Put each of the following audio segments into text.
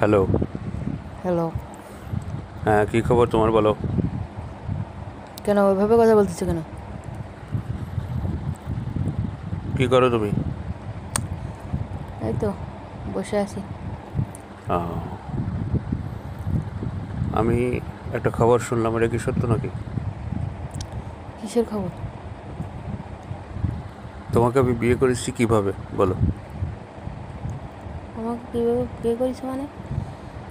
Hello. Hello. হ্যাঁ, কী খবর তোমার বলো? কেন ওইভাবে কথা বলতেছো কেন? কী করো তুমি? এই তো বসে আছি। আহ, আমি একটা খবর শুনলাম, এটা কি সত্য নাকি? কিসের খবর? তোমাকে আমি বিয়ে করেছি কিভাবে বলো? আমাকে কীভাবে বিয়ে করেছো মানে?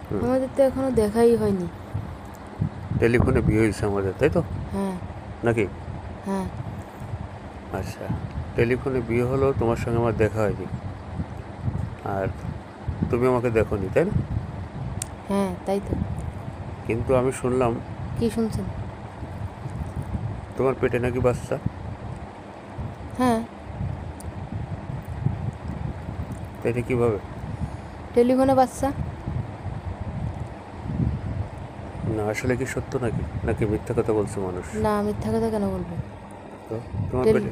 হুম, আমাদের তো এখনো দেখাই হয়নি। টেলিফোনে বিয়ে হয়েছে আমাদের, তাই তো হ্যাঁ। নাকি? হ্যাঁ। আচ্ছা, টেলিফোনে বিয়ে হলো, তোমার সঙ্গে আমার দেখা হয়নি, আর তুমি আমাকে দেখোনি, তাই না? হ্যাঁ, তাই তো। কিন্তু আমি শুনলাম কি শুনছেন? তোমার পেটে নাকি বাচ্চা। হ্যাঁ। তো এটা কীভাবে? টেলিফোনে বাচ্চা? না, আসলে কি সত্য নাকি নাকি মিথ্যা কথা বলছে মানুষ? না, মিথ্যা কথা কেন বলবো? তো তোমার টেলি পেটে।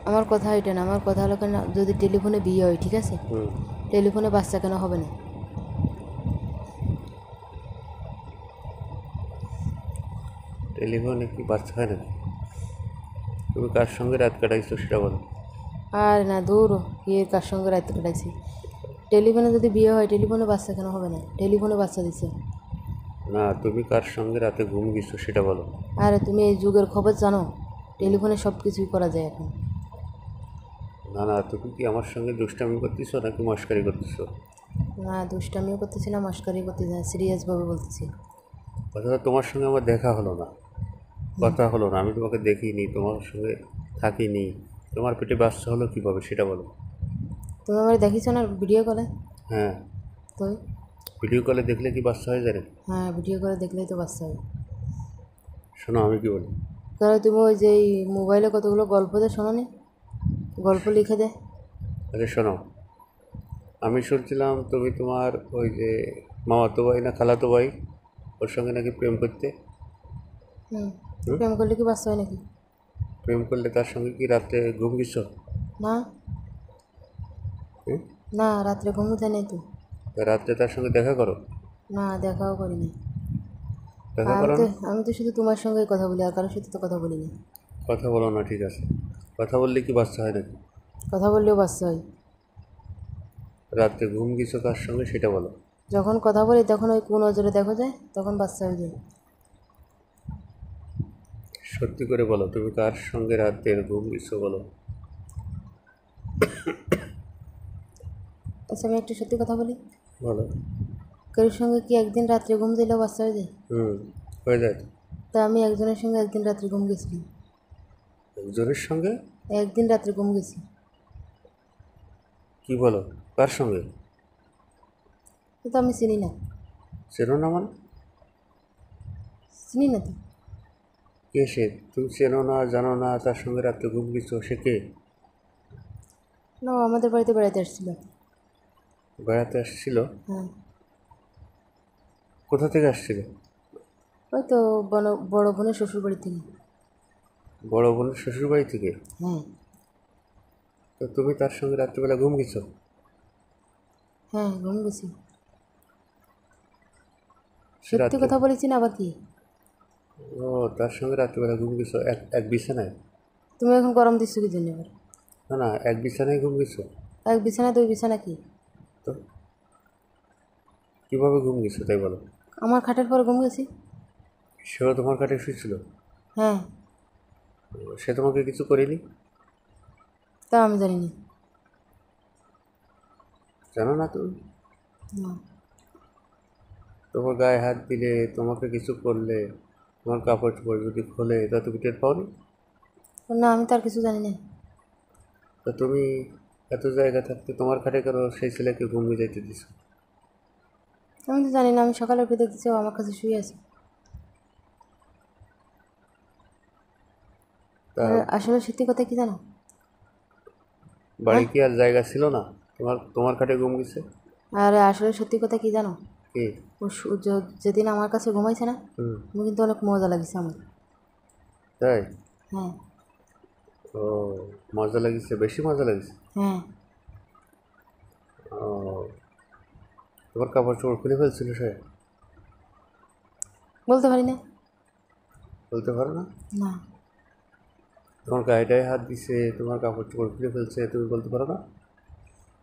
আমার কথা এটা না, আমার কথা হলো কেন, যদি টেলিফোনে বিয়ে হয় ঠিক আছে, হুম, টেলিফোনে বাচ্চা কেন হবে না? টেলিফোনে কি বাচ্চা হয় নাকি? তুমি কার সঙ্গে রাত কাটাইছো সেটা বলো। আর না, দূর। বিয়ের কার সঙ্গে রাত কাটাইছি? টেলিফোনে যদি বিয়ে হয় টেলিফোনে বাচ্চা কেন হবে না? টেলিফোনে বাচ্চা দিছে। না, তুমি কার সঙ্গে রাতে ঘুম গেছো সেটা বলো। আরে তুমি এই যুগের খবর জানো? টেলিফোনে সব কিছুই করা যায় এখন। না না, তুমি কি আমার সঙ্গে দুষ্টামি করতেছো নাকি মস্কারি করতেছো? না, দুষ্টামিও করতেছি না, মস্কারি করতেছি না, সিরিয়াসভাবে বলতেছি। কথাটা, তোমার সঙ্গে আমার দেখা হলো না, কথা হলো না, আমি তোমাকে দেখিনি, তোমার সঙ্গে থাকিনি, তোমার পেটে বাচ্চা হলো কীভাবে সেটা বলো। তুমি আমার দেখিছো না ভিডিও কলে? হ্যাঁ। তো ভিডিও কলে দেখলে কি বাচ্চা হয়ে যায় নাকি? হ্যাঁ, ভিডিও করে দেখলেই তো বাচ্চা হয়। শোনো আমি কি বলি। কারণ তুমি ওই যে এই মোবাইলে কতগুলো গল্প দেয়, শোনো নি? গল্প লিখে দেয়। আরে শোনো, আমি শুনছিলাম তুমি তোমার ওই যে মামাতো ভাই না খালাতো ভাই, ওর সঙ্গে নাকি প্রেম করতে। হুম। তো হুম। প্রেম করলে কি বাচ্চা হয় নাকি? প্রেম করলে তার সঙ্গে কি রাতে ঘুম গেছো? না। হুম। না, রাত্রে ঘুমোতে নেই তো। তা রাত্রে তার সঙ্গে দেখা করো? না, দেখাও করিনি। দেখা আমি করো তো না? আমি তো শুধু তোমার সঙ্গেই কথা বলি, আর কারোর সাথে তো কথা বলি না। কথা বলো না, ঠিক আছে। কথা বললে কি বাচ্চা হয় নাকি? কথা বললেও বাচ্চা হয়। রাত্রে ঘুম গেছো কার সঙ্গে সেটা বলো। যখন কথা বলি তখন ওই কোন নজরে দেখা যায়, তখন বাচ্চা হয়ে যায়। সত্যি করে বলো, তুমি কার সঙ্গে রাতের ঘুম গেছো বলো। আচ্ছা, আমি একটা সত্যি কথা বলি। বলো। কারোর সঙ্গে কি একদিন রাত্রে ঘুম দিলেও বাচ্চা হয়ে যায়? হুম, হয়ে যায় তো। তা আমি একজনের সঙ্গে একদিন রাত্রে ঘুম গেছিলাম। একজনের সঙ্গে? একদিন রাত্রে ঘুম গেছি। কি বলো? কার সঙ্গে? তো আমি চিনি না। চেনো না মানে? চিনি না তো। কে সে? তুমি চেনো না, জানো না, তার সঙ্গে রাত্রে ঘুম গেছো, সে কে? না, ও আমাদের বাড়িতে বেড়াতে আসছিল। বেড়াতে আসছিল? হ্যাঁ। কোথা থেকে আসছিল? ওই তো বড় বোনের শ্বশুর বাড়ি থেকে। বড় বোনের শ্বশুর বাড়ি থেকে? হ্যাঁ। তো তুমি তার সঙ্গে রাত্রিবেলা ঘুম গেছো? হ্যাঁ, ঘুম গেছি। সে সত্যি রাত্রে? কথা বলেছি না, আবার কি? ও, তার সঙ্গে রাত্রিবেলা ঘুম গেছো এক এক বিছানায়? তুমি এখন গরম দিচ্ছ কি জন্য এবার? না না, এক বিছানায় ঘুম গেছো? এক বিছানা, দুই বিছানা কি? তো কীভাবে ঘুম গেছো তাই বলো। আমার খাটের পর ঘুম গেছি। সেও তোমার কাছে শুয়েছিল? হ্যাঁ। সে তোমাকে কিছু করেনি? তা আমি জানি না। জানো না তুমি? না। তোমার গায়ে হাত দিলে, তোমাকে কিছু করলে, তোমার কাপড় চোপড় যদি খোলে, তা তুমি টের পাওনি? না, আমি তার কিছু জানি না। তা তুমি এত জায়গা থাকতে তোমার খাটে কেন সেই ছেলেকে ঘুমিয়ে যাইতে দিছো? আমি তো জানি না, আমি সকালে উঠে দেখতেছি ও আমার কাছে শুয়ে আছে। তা আর আসলে সত্যি কথা কি জানো? বাড়ি হ্যাঁ। কি আর জায়গা ছিল না? তোমার তোমার খাটে ঘুম গেছে? আর আসলে সত্যি কথা কি জানো? কি? ও যেদিন আমার কাছে ঘুমাইছে না, হুম। আমি কিন্তু অনেক মজা লাগিছে আমার। তাই? হ্যাঁ। ও, মজা লাগিছে, বেশি মজা লাগিছে? হ্যাঁ। ও, তোমার কাপড় চোপড় খুলে ফেলছিল সে? বলতে পারি না। বলতে পারো না? না, তোমার গায়ে হাত দিছে, তোমার কাপড় চোপড় খুলে ফেলছে, তুমি বলতে পারো না?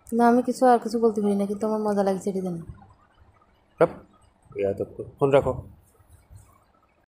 না আমি কিছু আর কিছু বলতে পারি না, কিন্তু আমার মজা লাগছে এটা জানি। সব, ফোন রাখো।